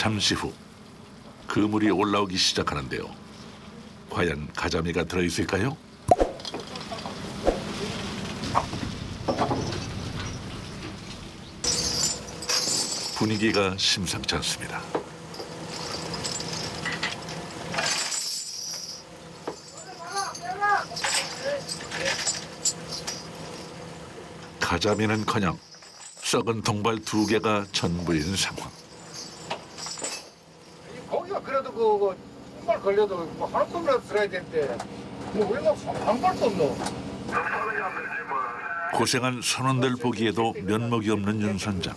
잠시 후 그물이 올라오기 시작하는데요. 과연 가자미가 들어있을까요? 분위기가 심상치 않습니다. 가자미는커녕 썩은 통발 2개가 전부인 상황. 고기가 그래도 그 한발 걸려도 뭐 하나 컵이라도 들어야 되는데 뭐 우리가 한 발도 없노. 고생한 선원들 보기에도 면목이 없는 윤 선장.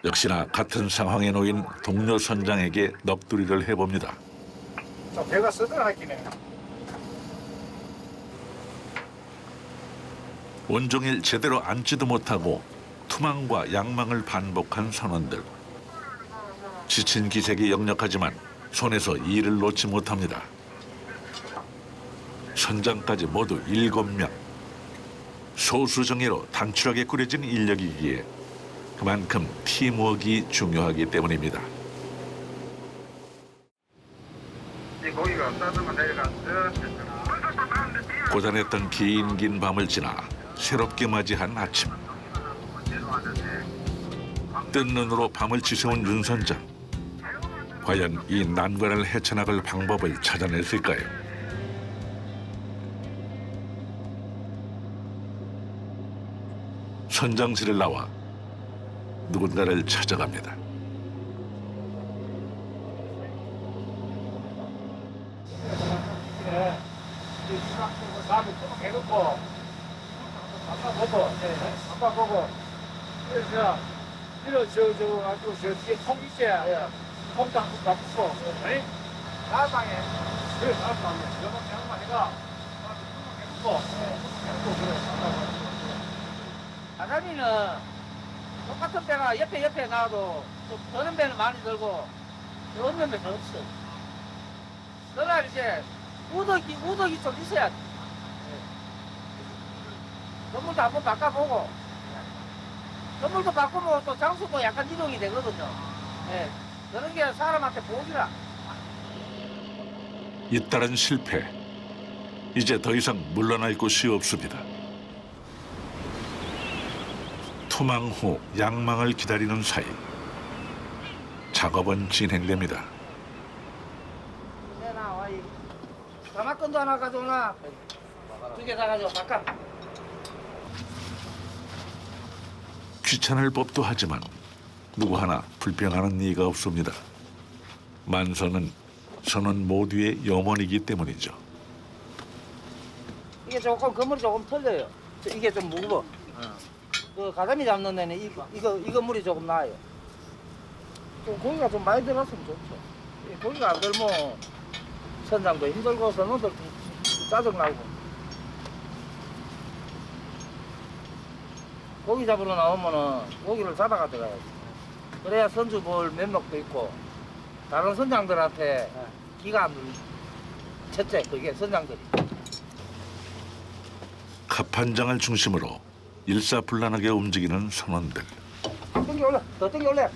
역시나 같은 상황에 놓인 동료 선장에게 넋두리를 해봅니다. 배가 쓰들하기네. 온종일 제대로 앉지도 못하고 투망과 양망을 반복한 선원들. 지친 기색이 역력하지만 손에서 일을 놓지 못합니다. 선장까지 모두 7명. 소수정예로 단출하게 꾸려진 인력이기에 그만큼 팀워크가 중요하기 때문입니다. 고단했던 긴 밤을 지나 새롭게 맞이한 아침. 뜬 눈으로 밤을 지새운 윤 선장. 과연 이 난관을 헤쳐나갈 방법을 찾아냈을까요? 선장실을 나와 누군가를 찾아갑니다. 해놓고 아빠 보고 그래서 이런 저 가지고 저 뒤에 통 있어야 통도 한번 바꾸고 나방에 그래 나방에 저렇게 한번 해가 해놓고 그래 가자미는 똑같은 배가 옆에 나와도 좀 더는 배는 많이 들고 없는 배는 없어. 그러나 이제 우덕이 좀 있어야 돼. 건물도 한번 바꿔보고 건물도 바꾸면 또 장소도 약간 이동이 되거든요. 예. 그런 게 사람한테 보기라. 잇따른 실패. 이제 더 이상 물러날 곳이 없습니다. 투망 후 양망을 기다리는 사이 작업은 진행됩니다. 내놔 이 가마끈도 하나 가져오나 2개 다 가져와 바꿔. 귀찮을 법도 하지만 누구 하나 불평하는 이가 없습니다. 만선은 선원 모두의 염원이기 때문이죠. 이게 조금 그물이 조금 틀려요. 이게 좀 무거워. 그 가자미 잡는 데는 이거 물이 조금 나아요. 좀 고기가 좀 많이 들어갔으면 좋죠. 이 고기가 안 들면 선장도 힘들고 선원들도 짜증나고. 고기 잡으러 나오면은 고기를 잡아가 들어야지. 그래야 선주 볼 면목도 있고 다른 선장들한테 기가 안 눌리죠. 첫째 그게 선장들이. 갑판장을 중심으로 일사불란하게 움직이는 선원들. 땡겨 올려. 더 땡겨 올려.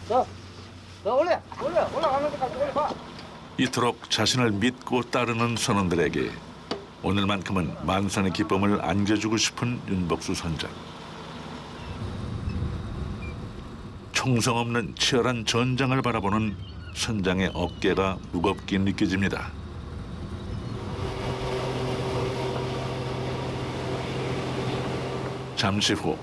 더 올려. 올라가는 데까지 올려봐. 이토록 자신을 믿고 따르는 선원들에게 오늘만큼은 만선의 기쁨을 안겨주고 싶은 윤복수 선장. 총성 없는 치열한 전장을 바라보는 선장의 어깨가 무겁게 느껴집니다. 잠시 후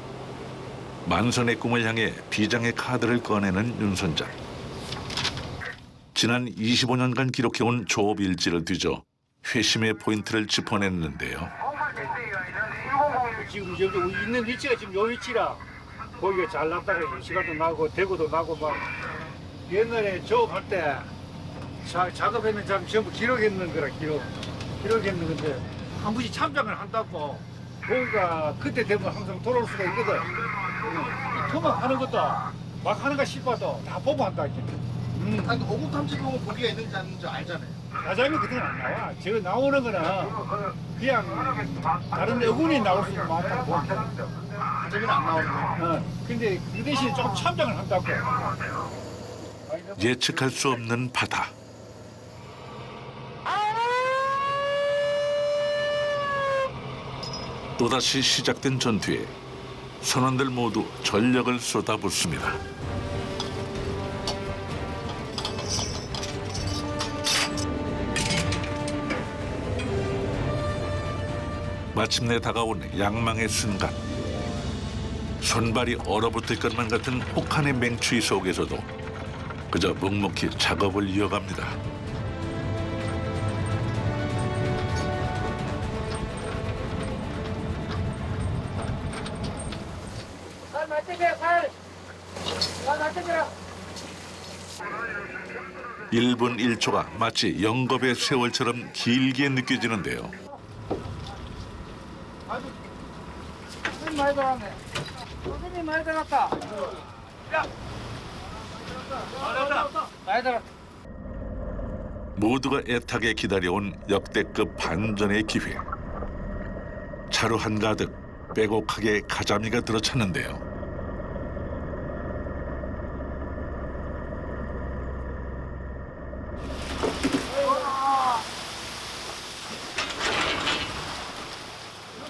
만선의 꿈을 향해 비장의 카드를 꺼내는 윤 선장. 지난 25년간 기록해온 조업 일지를 뒤져 회심의 포인트를 짚어냈는데요. 지금 여기 있는 위치가 지금 요 위치라 거기가 잘 났다가 시간도 나고 대구도 나고 막 옛날에 조업할 때 작업했는 장 전부 기록했는 거라 기록했는 건데 한 번씩 참작을 한다고 거기가 그때 되면 항상 돌아올 수가 있거든. 이 토막 하는 것도 막 하는가 싶어도 다 보고 한다. 아니, 어묵 탐지 보면 고기가 있는지 아닌지 알잖아요. 가자미 그때는 안 나와. 저 나오는 거는 그냥 다른 어군이 나올 수 많다고. 가자미는 안 나오는 거예요. 근데 그 대신에 좀 참작을 한다고. 예측할 수 없는 바다. 또다시 시작된 전투에 선원들 모두 전력을 쏟아붓습니다. 마침내 다가온 양망의 순간. 손발이 얼어붙을 것만 같은 혹한의 맹추위 속에서도 그저 묵묵히 작업을 이어갑니다. 살 맞춰줘, 살. 살 맞춰줘라. 1분 1초가 마치 영겁의 세월처럼 길게 느껴지는데요. 손이 많이 들어갔네. 손이 많이 들어갔다. 많이 들어갔다. 모두가 애타게 기다려온 역대급 반전의 기회. 차로 한가득 빼곡하게 가자미가 들어찼는데요.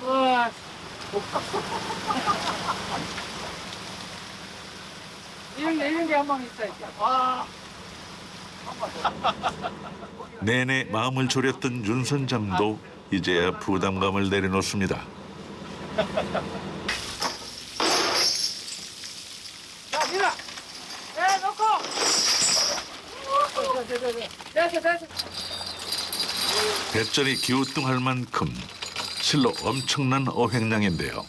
우와. 이런 게 한 방 있어. 내내 마음을 졸였던 윤 선장도 이제야 부담감을 내려놓습니다. 자, 밀어. 네, 놓고. 됐어. 배전이 기우뚱할 만큼 실로 엄청난 어획량인데요.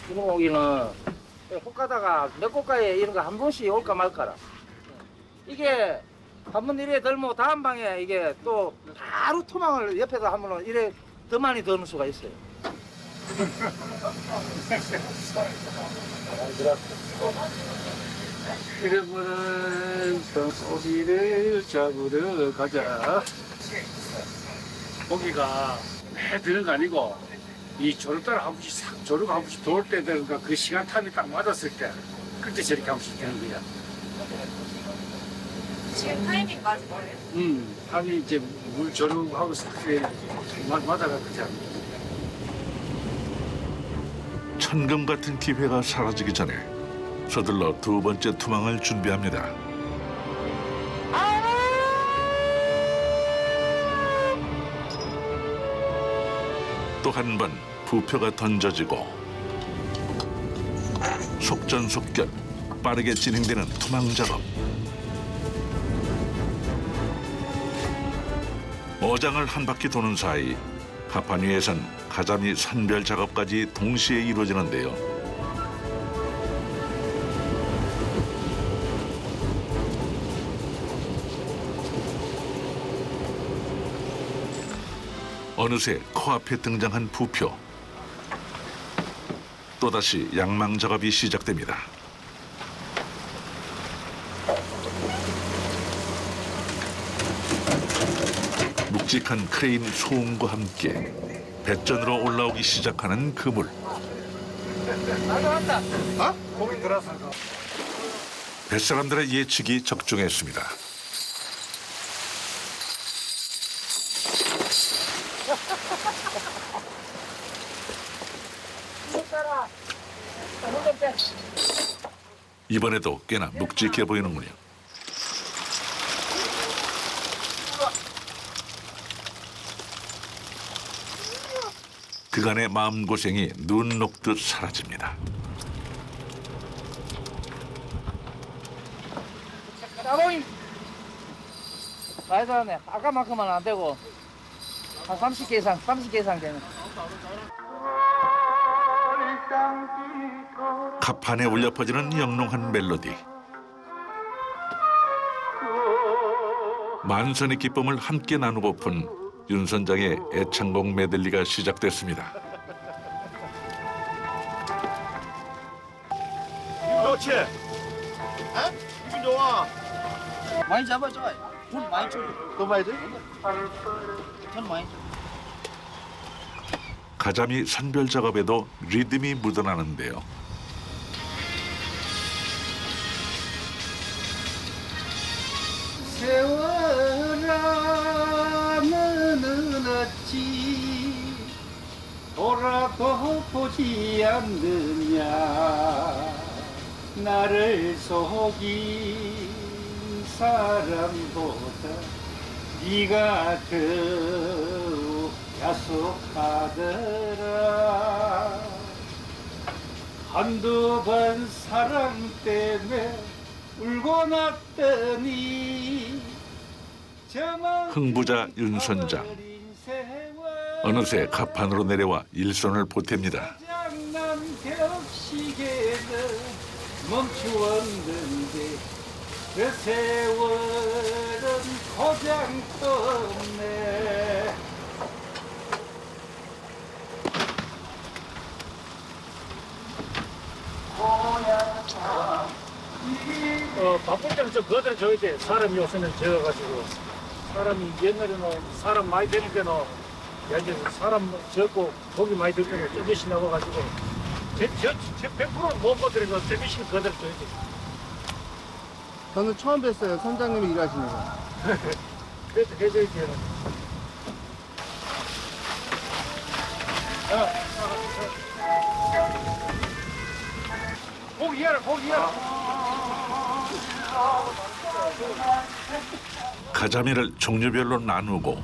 이런 고기는 혹 가다가 몇 곳가에 이런 거 한 번씩 올까 말까라. 이게 한 번 이래 들면 다음 방에 이게 또 바로 토막을 옆에다 하면 이래 더 많이 드는 수가 있어요. 그러면은 고기를 잡으러 가자. 고기가 매 드는 거 아니고 이 조를 따라 한 번씩 싹 조르고 한 번씩 돌 때 되니까 그 시간 탐이 딱 맞았을 때 그때 저렇게 한 번씩 되는 거야. 지금 타이밍 맞은 거예요? 탐이 이제 물 조르고 싹 맞아가지고 천금 같은 기회가 사라지기 전에 서둘러 두 번째 투망을 준비합니다. 또 한 번 부표가 던져지고 속전속결 빠르게 진행되는 투망 작업. 어장을 한 바퀴 도는 사이 가판 위에선 가자미 선별 작업까지 동시에 이루어지는데요. 어느새 코앞에 등장한 부표. 또다시 양망 작업이 시작됩니다. 묵직한 크레인 소음과 함께 배전으로 올라오기 시작하는 그물. 나도 왔다. 고기 들어서 뱃사람들의 예측이 적중했습니다. 따라. 물좀 빼. 이번에도 꽤나 묵직해 보이는군요. 그간의 마음고생이 눈 녹듯 사라집니다. 따봉이. 많이 들어갔네. 아까만큼은 안 되고 한 30개 이상 되네. 가판에 울려 퍼지는 영롱한 멜로디. 만선의 기쁨을 함께 나누고픈 윤 선장의 애창곡 메들리가 시작됐습니다. 좋지? 기분 좋아. 많이 잡아줘. 돈 많이 줘. 또 많이 줘? 돈 많이 줘. 가자미 선별 작업에도 리듬이 묻어나는데요. 세월아는 어찌 돌아도 보지 않느냐 나를 속인 사람보다 네가 더 야속하더라 한두 번 사랑 때문에 울고 났더니 흥부자 윤선장. 어느새 가판으로 내려와 일손을 보탭니다. 장난 벽시계는 멈추었는데 그 세월은 고장 없네 바쁠 때는 좀 거들어 줘야 돼. 사람이 요새는 적어가지고. 사람이 옛날에는 사람 많이 되는 때는 이제 사람 적고 고기 많이 들 때는 쩌듯이 나와가지고. 제 100%는 못 거들어서 쩌듯이 거들어 줘야 돼. 저는 처음 뵀어요. 선장님이 일하시는 거. 그래서 해줘야 돼요. 고기야, 고기야. 가자미를 종류별로 나누고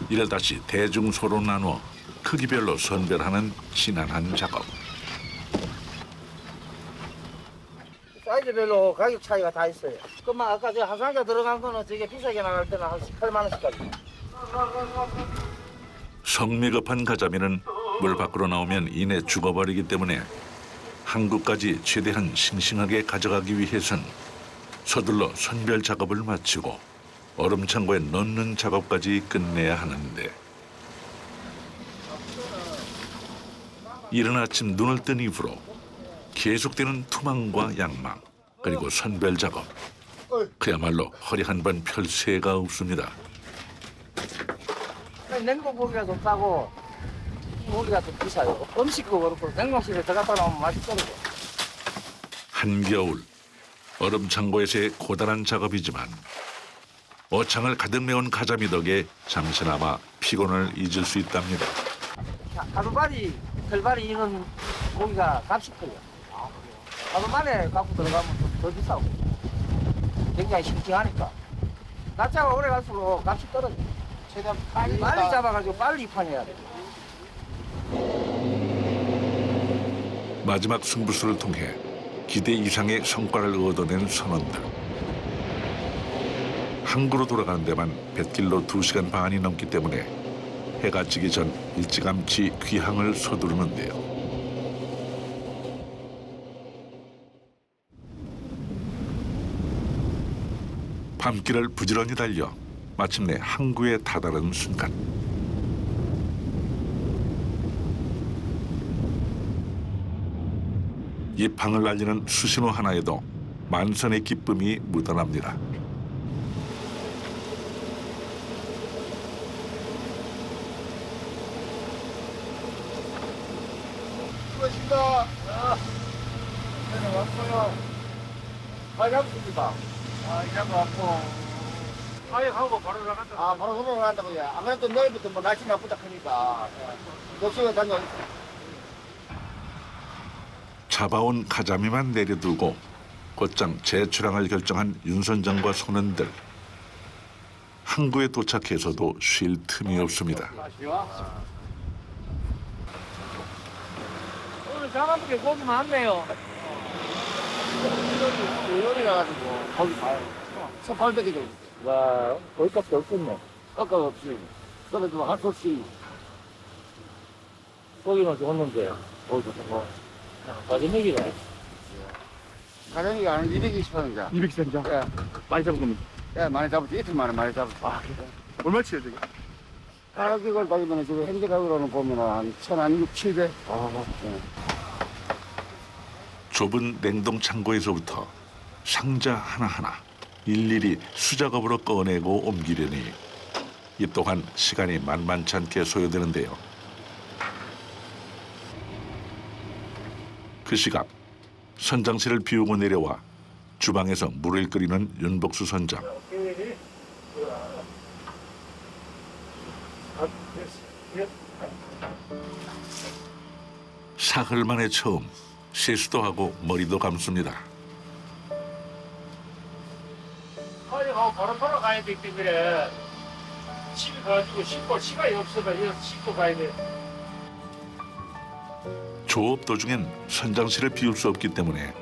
이를 다시 대중소로 나누어 크기별로 선별하는 지난한 작업. 사이즈별로 가격 차이가 다 있어요. 그만 아까 저 한상자 들어간 거는 저게 비싸게 나갈 때는 한 18만 원씩까지. 성미급한 가자미는 물 밖으로 나오면 이내 죽어버리기 때문에 한국까지 최대한 싱싱하게 가져가기 위해선 서둘러 선별 작업을 마치고 얼음창고에 넣는 작업까지 끝내야 하는데 이른 아침 눈을 뜬 이후로 계속되는 투망과 양망 그리고 선별 작업 그야말로 허리 한 번 펼 새가 없습니다. 냉동 고기가 좀 싸고 고기가 좀 비싸요. 음식도 그렇고 냉동실에 들어갔다 나오면 맛이 떨어져. 한겨울 얼음창고에서의 고단한 작업이지만 어창을 가득 메운 가자미 덕에 잠시나마 피곤을 잊을 수 있답니다. 하루발이, 털발이 이런 고기가 값이 커요. 하루 만에 갖고 들어가면 좀 더 비싸고 굉장히 싱싱하니까 낮자가 오래 갈수록 값이 떨어져. 최대한 빨리 잡아가지고 빨리 입판해야 돼. 마지막 승부수를 통해 기대 이상의 성과를 얻어낸 선원들. 항구로 돌아가는 데만 뱃길로 2시간 반이 넘기 때문에 해가 지기 전 일찌감치 귀향을 서두르는데요. 밤길을 부지런히 달려 마침내 항구에 다다른 순간 이 방을 날리는 수신호 하나에도 만선의 기쁨이 묻어납니다. 수고하십니다. 네, 왔어요. 가잡습니다. 이제 왔고. 하고 바로 나간다. 아, 바로 돌아간다고요. 아무래도 내일부터 뭐 날씨 나쁘다 하니까. 역시가 다녀. 잡아온 가자미만 내려두고 곧장 재출항을 결정한 윤선장과 선원들. 항구에 도착해서도 쉴 틈이 없습니다. 오늘 장암국에 고기 많네요. 요리 나가지고 거기 가요. 1,800개 정도. 와, 거기밖에 없겠네. 아까 없이. 그래도 한 소씩. 고기는 좋았는데, 거기서 뭐, 마지막이라. 가정이가 한 220원이자. 200cm. 예. 많이 잡은 겁니다. 예, 많이 잡았지. 이틀 만에 많이 잡았지. 아, 그래? 얼마치요, 저게? 가격을 따지면 지금 현재 가격으로는 보면 한 1,600, 700. 예. 좁은 냉동 창고에서부터 상자 하나하나 일일이 수작업으로 꺼내고 옮기려니 이 또한 시간이 만만치 않게 소요되는데요. 그 시각 선장실을 비우고 내려와 주방에서 물을 끓이는 윤복수 선장. 사흘 만에 처음 세수도 하고 머리도 감습니다. 빨리 가고 바로 돌아가야 되기 때문에 집에 가가지고 씻고 시간이 없어서 여기서 씻고 가야 돼. 조업 도중엔 선장실을 비울 수 없기 때문에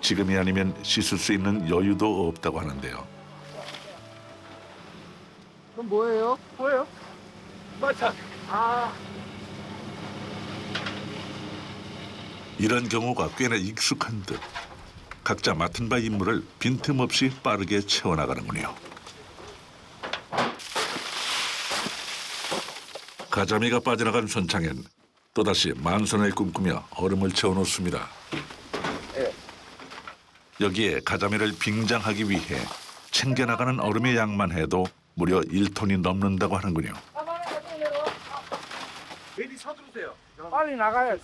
지금이 아니면 씻을 수 있는 여유도 없다고 하는데요. 그럼 뭐예요? 뭐예요? 맞아. 아, 이런 경우가 꽤나 익숙한 듯 각자 맡은 바 임무를 빈틈없이 빠르게 채워나가는군요. 가자미가 빠져나간 선창엔 또다시 만선을 꿈꾸며 얼음을 채워놓습니다. 여기에 가자미를 빙장하기 위해 챙겨나가는 얼음의 양만 해도 무려 1톤이 넘는다고 하는군요. 내리 서두르세요. 빨리 나가야지.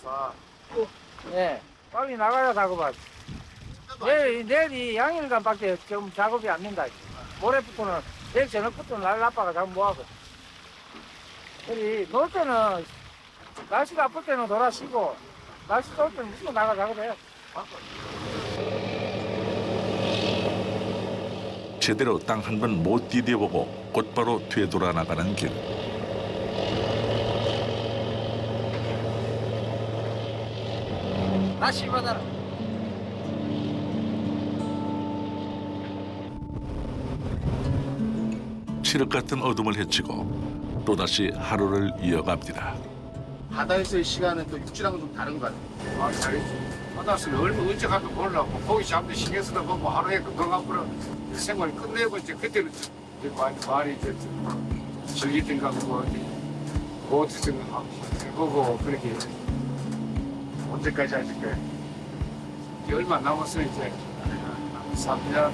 네, 빨리 나가야 작업하지. 내일이 양일간밖에 좀 작업이 안 된다. 모레부터는 내일 저녁부터는 날 나빠가 작업 뭐하고. 그리 놀 때는 날씨가 아플 때는 돌아 쉬고 날씨 좋을 때는 무조건 나가 작업해. 제대로 땅 한 번 못 디뎌보고 곧바로 되돌아 나가는 길. 다시 받아라. 칠흑 같은 어둠을 헤치고 또다시 하루를 이어갑니다. 바다에서의 시간은 또 육지랑은 좀 다른 것 같아요. 아, 잘했지. 받았으면 얼마 언제 가도 몰라고 고기 잡는 신경 쓰다 보면 하루에 건강하고는 생활 끝내고 이제 그때는 이제 많이 이제 즐기든가 뭐 어디든 해보고 그렇게 언제까지 할까? 이제 얼마 남았어 이제 3년.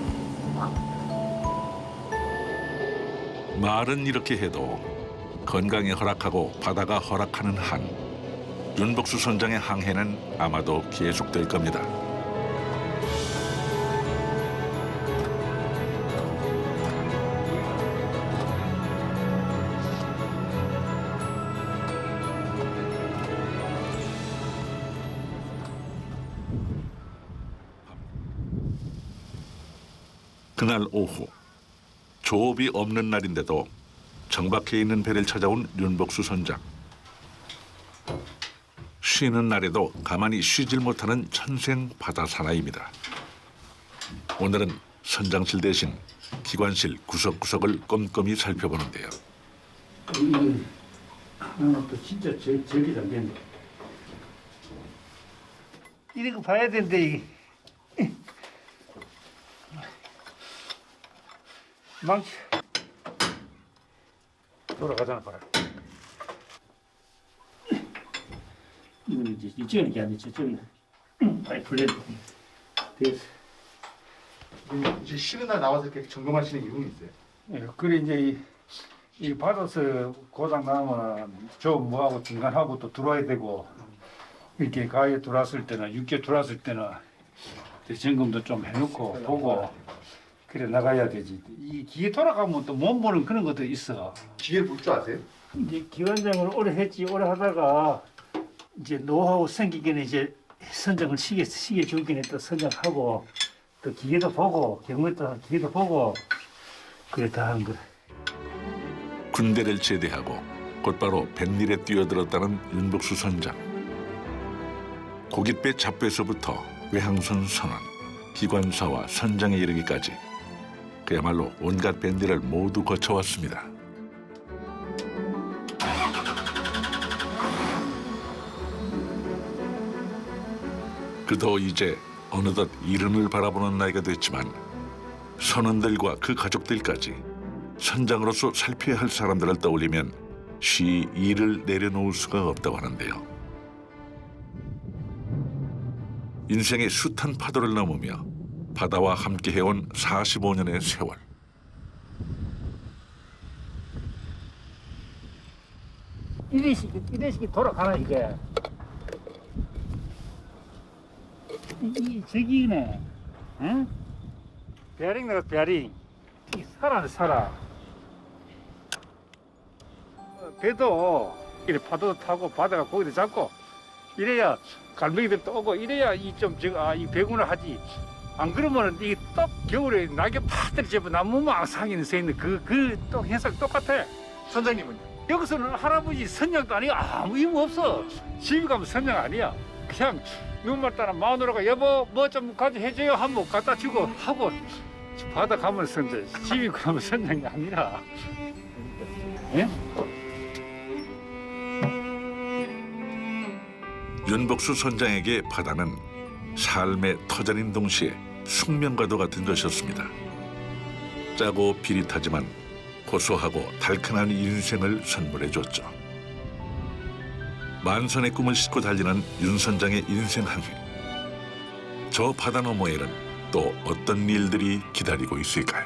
말은 이렇게 해도 건강이 허락하고 바다가 허락하는 한 윤복수 선장의 항해는 아마도 계속될 겁니다. 그날 오후 조업이 없는 날인데도 정박해 있는 배를 찾아온 윤복수 선장. 쉬는 날에도 가만히 쉬질 못하는 천생 바다 사나이입니다. 오늘은 선장실 대신 기관실 구석구석을 꼼꼼히 살펴보는데요. 또 진짜 저기 안 된다. 이런 거 봐야 되는데 이게. 망치. 돌아가잖아, 봐라. 이거는 이제 이쪽은 게 아니죠. 저기 파이프레드 됐어. 이제 쉬는 날 나와서 이렇게 점검하시는 이유는 있어요? 예, 그래 이제 이 받아서 고장 나면 저 뭐하고 중간하고 또 들어와야 되고 이렇게 가에 들어왔을 때나 육지에 들어왔을 때는 점검도 좀 해놓고 보고 그래 나가야 되지. 이 기계 돌아가면 또 못 보는 그런 것도 있어. 기계 볼 줄 아세요? 이제 기관장을 오래 했지 오래 하다가 이제 노하우 생기기는 이제 선정을 시계 주기는 또 선정하고 또 기계도 보고 경우도 기계도 보고 그래 다 하는 거야. 군대를 제대하고 곧바로 뱃일에 뛰어들었다는 윤복수 선장. 고깃배 잡배서부터 외항선 선원, 기관사와 선장에 이르기까지 그야말로 온갖 뱃일을 모두 거쳐왔습니다. 그도 이제 어느덧 이른을 바라보는 나이가 됐지만 선원들과 그 가족들까지 선장으로서 살펴야 할 사람들을 떠올리면 쉬 일을 내려놓을 수가 없다고 하는데요. 인생의 숱한 파도를 넘으며 바다와 함께 해온 45년의 세월. 이래식이 돌아가나 이게. 이 저기네, 응? 베어링 나가 베어링. 이 살아. 배도 이렇게 파도 타고 바다가 거기도 잡고 이래야 갈매기들도 오고 이래야 이 배군을 하지. 안 그러면 이게 또 겨울에 낙엽 파들이 잡아 나무만 상인에 서 있는 그 또 해석 똑같아. 선장님은요? 여기서는 할아버지 선장도 아니고 아무 의무 없어. 집에 가면 선장 아니야. 그냥 눈만 따라 마누라가 여보 뭐 좀 가져 해줘요 하면 갖다 주고 하고 바다 가면 선장, 집에 가면 선장이 아니라. 예? 윤복수 선장에게 바다는 삶의 터전인 동시에 숙명과도 같은 것이었습니다. 짜고 비릿하지만 고소하고 달큰한 인생을 선물해줬죠. 만선의 꿈을 싣고 달리는 윤 선장의 인생 항해. 저 바다 너머에는 또 어떤 일들이 기다리고 있을까요?